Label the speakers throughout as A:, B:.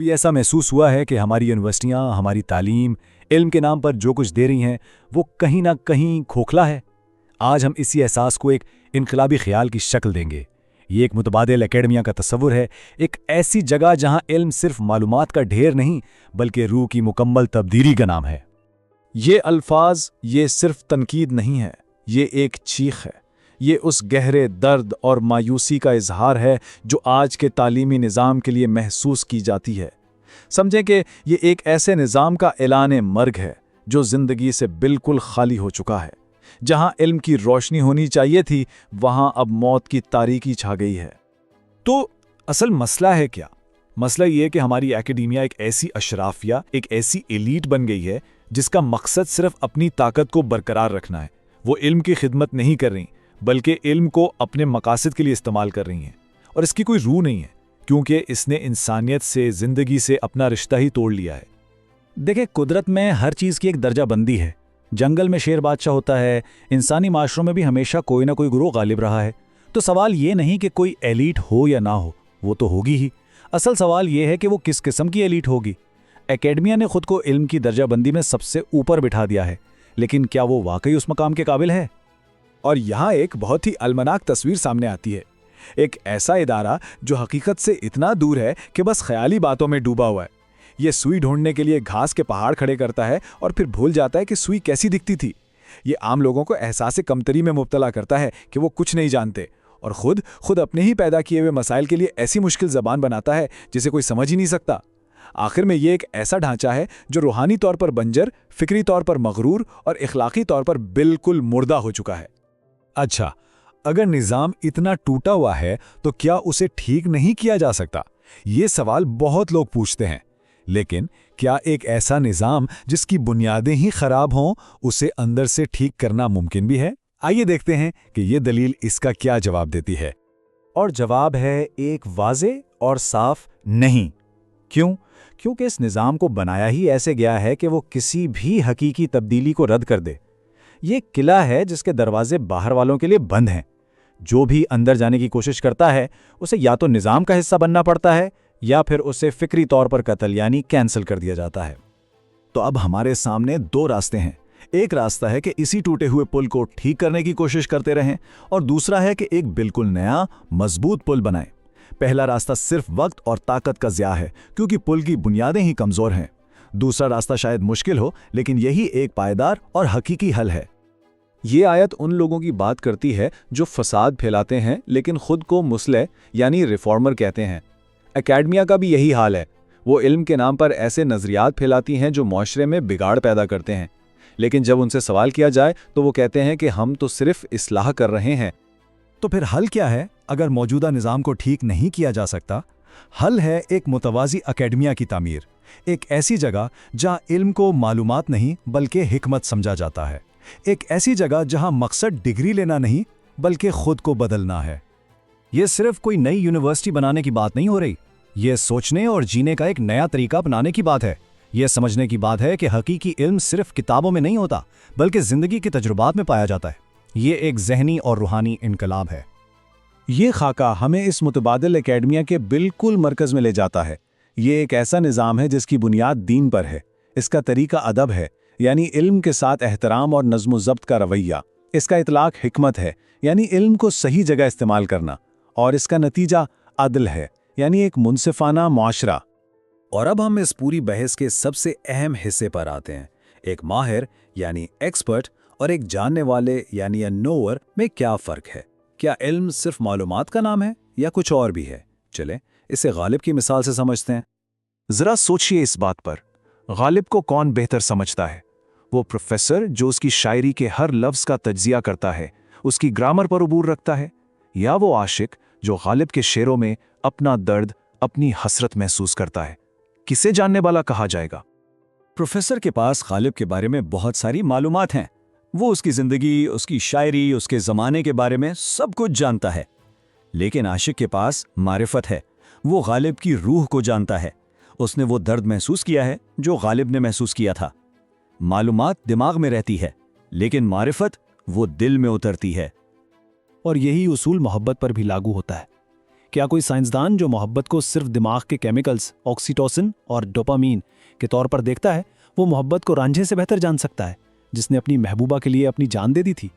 A: کبھی ایسا محسوس ہوا ہے کہ ہماری یونیورسٹیاں، ہماری تعلیم، علم کے نام پر جو کچھ دے رہی ہیں وہ کہیں نہ کہیں کھوکھلا ہے؟ آج ہم اسی احساس کو ایک انقلابی خیال کی شکل دیں گے۔ یہ ایک متبادل اکیڈمیا کا تصور ہے، ایک ایسی جگہ جہاں علم صرف معلومات کا ڈھیر نہیں بلکہ روح کی مکمل تبدیلی کا نام ہے۔
B: یہ الفاظ یہ صرف تنقید نہیں ہے، یہ ایک چیخ ہے۔ یہ اس گہرے درد اور مایوسی کا اظہار ہے جو آج کے تعلیمی نظام کے لیے محسوس کی جاتی ہے۔ سمجھیں کہ یہ ایک ایسے نظام کا اعلان مرگ ہے جو زندگی سے بالکل خالی ہو چکا ہے۔ جہاں علم کی روشنی ہونی چاہیے تھی، وہاں اب موت کی تاریکی چھا گئی ہے۔
A: تو اصل مسئلہ ہے کیا؟ مسئلہ یہ کہ ہماری اکیڈیمیا ایک ایسی اشرافیہ، ایک ایسی ایلیٹ بن گئی ہے جس کا مقصد صرف اپنی طاقت کو برقرار رکھنا ہے۔ وہ علم کی خدمت نہیں کر رہی بلکہ علم کو اپنے مقاصد کے لیے استعمال کر رہی ہیں، اور اس کی کوئی روح نہیں ہے کیونکہ اس نے انسانیت سے، زندگی سے اپنا رشتہ ہی توڑ لیا ہے۔
C: دیکھیں، قدرت میں ہر چیز کی ایک درجہ بندی ہے۔ جنگل میں شیر بادشاہ ہوتا ہے، انسانی معاشروں میں بھی ہمیشہ کوئی نہ کوئی گروہ غالب رہا ہے۔ تو سوال یہ نہیں کہ کوئی ایلیٹ ہو یا نہ ہو، وہ تو ہوگی ہی۔ اصل سوال یہ ہے کہ وہ کس قسم کی ایلیٹ ہوگی۔ اکیڈمیا نے خود کو علم کی درجہ بندی میں سب سے اوپر بٹھا دیا ہے، لیکن کیا وہ واقعی اس مقام کے قابل ہے؟
B: اور یہاں ایک بہت ہی المناک تصویر سامنے آتی ہے۔ ایک ایسا ادارہ جو حقیقت سے اتنا دور ہے کہ بس خیالی باتوں میں ڈوبا ہوا ہے۔ یہ سوئی ڈھونڈنے کے لیے گھاس کے پہاڑ کھڑے کرتا ہے اور پھر بھول جاتا ہے کہ سوئی کیسی دکھتی تھی۔ یہ عام لوگوں کو احساس کمتری میں مبتلا کرتا ہے کہ وہ کچھ نہیں جانتے، اور خود اپنے ہی پیدا کیے ہوئے مسائل کے لیے ایسی مشکل زبان بناتا ہے جسے کوئی سمجھ ہی نہیں سکتا۔ آخر میں یہ ایک ایسا ڈھانچہ ہے جو روحانی طور پر بنجر، فکری طور پر مغرور اور اخلاقی طور پر بالکل مردہ ہو چکا ہے۔
A: اچھا، اگر نظام اتنا ٹوٹا ہوا ہے تو کیا اسے ٹھیک نہیں کیا جا سکتا؟ یہ سوال بہت لوگ پوچھتے ہیں، لیکن کیا ایک ایسا نظام جس کی بنیادیں ہی خراب ہوں اسے اندر سے ٹھیک کرنا ممکن بھی ہے؟ آئیے دیکھتے ہیں کہ یہ دلیل اس کا کیا جواب دیتی ہے۔
C: اور جواب ہے ایک واضح اور صاف نہیں۔ کیوں؟ کیونکہ اس نظام کو بنایا ہی ایسے گیا ہے کہ وہ کسی بھی حقیقی تبدیلی کو رد کر دے۔ یہ قلعہ ہے جس کے دروازے باہر والوں کے لیے بند ہیں۔ جو بھی اندر جانے کی کوشش کرتا ہے اسے یا تو نظام کا حصہ بننا پڑتا ہے یا پھر اسے فکری طور پر قتل یعنی کینسل کر دیا جاتا ہے۔
A: تو اب ہمارے سامنے دو راستے ہیں۔ ایک راستہ ہے کہ اسی ٹوٹے ہوئے پل کو ٹھیک کرنے کی کوشش کرتے رہیں، اور دوسرا ہے کہ ایک بالکل نیا مضبوط پل بنائیں۔ پہلا راستہ صرف وقت اور طاقت کا ضیاع ہے کیونکہ پل کی بنیادیں ہی کمزور ہیں۔ دوسرا راستہ شاید مشکل ہو، لیکن یہی ایک پائیدار اور حقیقی حل ہے۔
B: یہ آیت ان لوگوں کی بات کرتی ہے جو فساد پھیلاتے ہیں لیکن خود کو مصلح یعنی ریفارمر کہتے ہیں۔ اکیڈمیا کا بھی یہی حال ہے۔ وہ علم کے نام پر ایسے نظریات پھیلاتی ہیں جو معاشرے میں بگاڑ پیدا کرتے ہیں، لیکن جب ان سے سوال کیا جائے تو وہ کہتے ہیں کہ ہم تو صرف اصلاح کر رہے ہیں۔
A: تو پھر حل کیا ہے اگر موجودہ نظام کو ٹھیک نہیں کیا جا سکتا؟ حل ہے ایک متوازی اکیڈمیا کی تعمیر، ایک ایسی جگہ جہاں علم کو معلومات نہیں بلکہ حکمت سمجھا جاتا ہے، ایک ایسی جگہ جہاں مقصد ڈگری لینا نہیں بلکہ خود کو بدلنا ہے۔ یہ صرف کوئی نئی یونیورسٹی بنانے کی بات نہیں ہو رہی، یہ سوچنے اور جینے کا ایک نیا طریقہ اپنانے کی بات ہے۔ یہ سمجھنے کی بات ہے کہ حقیقی علم صرف کتابوں میں نہیں ہوتا بلکہ زندگی کے تجربات میں پایا جاتا ہے۔ یہ ایک ذہنی اور روحانی انقلاب ہے۔
B: یہ خاکہ ہمیں اس متبادل اکیڈمیا کے بالکل مرکز میں لے جاتا ہے۔ یہ ایک ایسا نظام ہے جس کی بنیاد دین پر ہے۔ اس کا طریقہ ادب ہے، یعنی علم کے ساتھ احترام اور نظم و ضبط کا رویہ۔ اس کا اطلاق حکمت ہے، یعنی علم کو صحیح جگہ استعمال کرنا، اور اس کا نتیجہ عدل ہے، یعنی ایک منصفانہ معاشرہ۔
A: اور اب ہم اس پوری بحث کے سب سے اہم حصے پر آتے ہیں۔ ایک ماہر یعنی ایکسپرٹ اور ایک جاننے والے یعنی نوور میں کیا فرق ہے؟ کیا علم صرف معلومات کا نام ہے یا کچھ اور بھی ہے؟ چلیں اسے غالب کی مثال سے سمجھتے ہیں۔
B: ذرا سوچئے اس بات پر، غالب کو کون بہتر سمجھتا ہے؟ وہ پروفیسر جو اس کی شاعری کے ہر لفظ کا تجزیہ کرتا ہے، اس کی گرامر پر عبور رکھتا ہے، یا وہ عاشق جو غالب کے شعروں میں اپنا درد، اپنی حسرت محسوس کرتا ہے؟ کسے جاننے والا کہا جائے گا؟
A: پروفیسر کے پاس غالب کے بارے میں بہت ساری معلومات ہیں۔ وہ اس کی زندگی، اس کی شاعری، اس کے زمانے کے بارے میں سب کچھ جانتا ہے۔ لیکن عاشق کے پاس معرفت ہے۔ وہ غالب کی روح کو جانتا ہے۔ اس نے وہ درد محسوس کیا ہے جو غالب نے محسوس کیا تھا۔ معلومات دماغ میں رہتی ہے، لیکن معرفت وہ دل میں اترتی ہے۔
C: اور یہی اصول محبت پر بھی لاگو ہوتا ہے
B: کیا کوئی سائنسدان جو محبت کو صرف دماغ کے کیمیکلز آکسیٹوسن اور ڈوپامین کے طور پر دیکھتا ہے، وہ محبت کو رانجھے سے بہتر جان سکتا ہے جس نے اپنی محبوبہ کے لیے اپنی جان دے دی تھی؟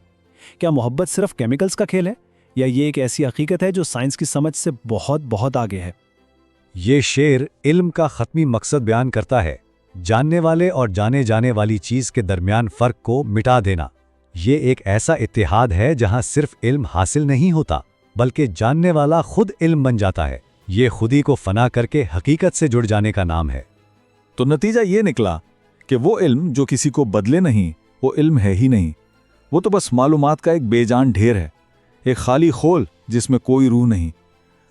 B: کیا محبت صرف کیمیکلز کا کھیل ہے، یا یہ ایک ایسی حقیقت ہے جو سائنس کی سمجھ سے بہت بہت آگے ہے؟
A: یہ شعر علم کا ختمی مقصد بیان کرتا ہے، جاننے والے اور جانے جانے والی چیز کے درمیان فرق کو مٹا دینا۔ یہ ایک ایسا اتحاد ہے جہاں صرف علم حاصل نہیں ہوتا بلکہ جاننے والا خود علم بن جاتا ہے۔ یہ خودی کو فنا کر کے حقیقت سے جڑ جانے کا نام ہے۔
B: تو نتیجہ یہ نکلا کہ وہ علم جو کسی کو بدلے نہیں، وہ علم ہے ہی نہیں، وہ تو بس معلومات کا ایک بے جان ڈھیر ہے، ایک خالی خول جس میں کوئی روح نہیں۔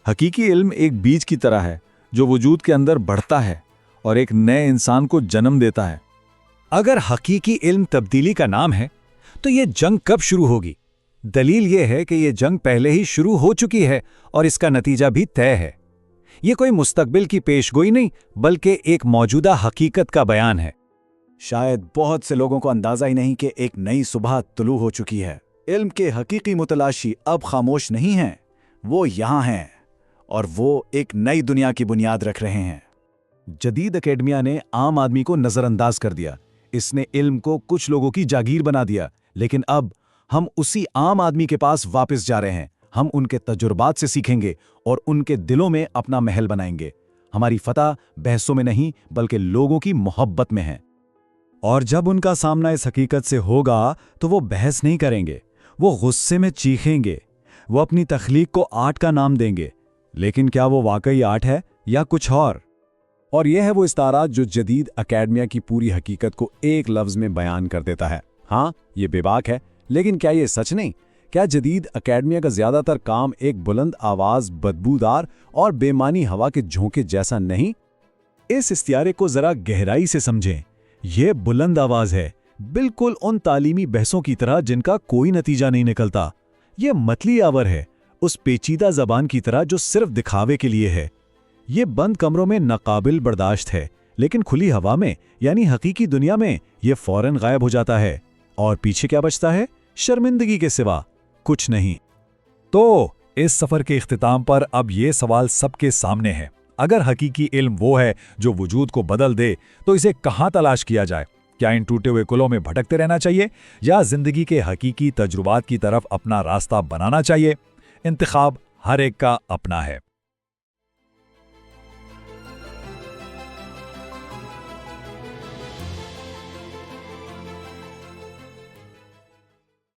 B: حقیقی علم ایک بیج کی طرح ہے جو وجود کے اندر بڑھتا ہے اور ایک نئے انسان کو جنم دیتا ہے۔
A: اگر حقیقی علم تبدیلی کا نام ہے تو یہ جنگ کب شروع ہوگی؟ دلیل یہ ہے کہ یہ جنگ پہلے ہی شروع ہو چکی ہے اور اس کا نتیجہ بھی طے ہے۔ یہ کوئی مستقبل کی پیشگوئی نہیں بلکہ ایک موجودہ حقیقت کا بیان ہے۔
C: شاید بہت سے لوگوں کو اندازہ ہی نہیں کہ ایک نئی صبح طلوع ہو چکی ہے۔ علم کے حقیقی متلاشی اب خاموش نہیں ہیں، وہ یہاں ہیں اور وہ ایک نئی دنیا کی بنیاد رکھ رہے ہیں۔
A: جدید اکیڈمیا نے عام آدمی کو نظر انداز کر دیا، اس نے علم کو کچھ لوگوں کی جاگیر بنا دیا، لیکن اب ہم اسی عام آدمی کے پاس واپس جا رہے ہیں۔ ہم ان کے تجربات سے سیکھیں گے اور ان کے دلوں میں اپنا محل بنائیں گے۔ ہماری فتح بحثوں میں نہیں بلکہ لوگوں کی محبت میں ہے۔ اور جب ان کا سامنا اس حقیقت سے ہوگا تو وہ بحث نہیں کریں گے، وہ غصے میں چیخیں گے، وہ اپنی تخلیق کو آرٹ کا نام دیں گے، لیکن کیا وہ واقعی آرٹ ہے یا کچھ اور یہ ہے وہ استعارہ جو جدید اکیڈمیا کی پوری حقیقت کو ایک لفظ میں بیان کر دیتا ہے۔ ہاں، یہ بے باک ہے، لیکن کیا یہ سچ نہیں؟ کیا جدید اکیڈمیا کا زیادہ تر کام ایک بلند آواز، بدبودار اور بے معنی ہوا کے جھونکے جیسا نہیں؟ اس استعارے کو ذرا گہرائی سے سمجھیں۔ یہ بلند آواز ہے، بالکل ان تعلیمی بحثوں کی طرح جن کا کوئی نتیجہ نہیں نکلتا۔ یہ متلی آور ہے، اس پیچیدہ زبان کی طرح جو صرف دکھاوے کے لیے ہے۔ یہ بند کمروں میں ناقابل برداشت ہے، لیکن کھلی ہوا میں یعنی حقیقی دنیا میں یہ فوراً غائب ہو جاتا ہے، اور پیچھے کیا بچتا ہے؟ شرمندگی کے سوا کچھ نہیں۔ تو اس سفر کے اختتام پر اب یہ سوال سب کے سامنے ہے، اگر حقیقی علم وہ ہے جو وجود کو بدل دے تو اسے کہاں تلاش کیا جائے؟ کیا ان ٹوٹے ہوئے قلعوں میں بھٹکتے رہنا چاہیے یا زندگی کے حقیقی تجربات کی طرف اپنا راستہ بنانا چاہیے؟ انتخاب ہر ایک کا اپنا ہے۔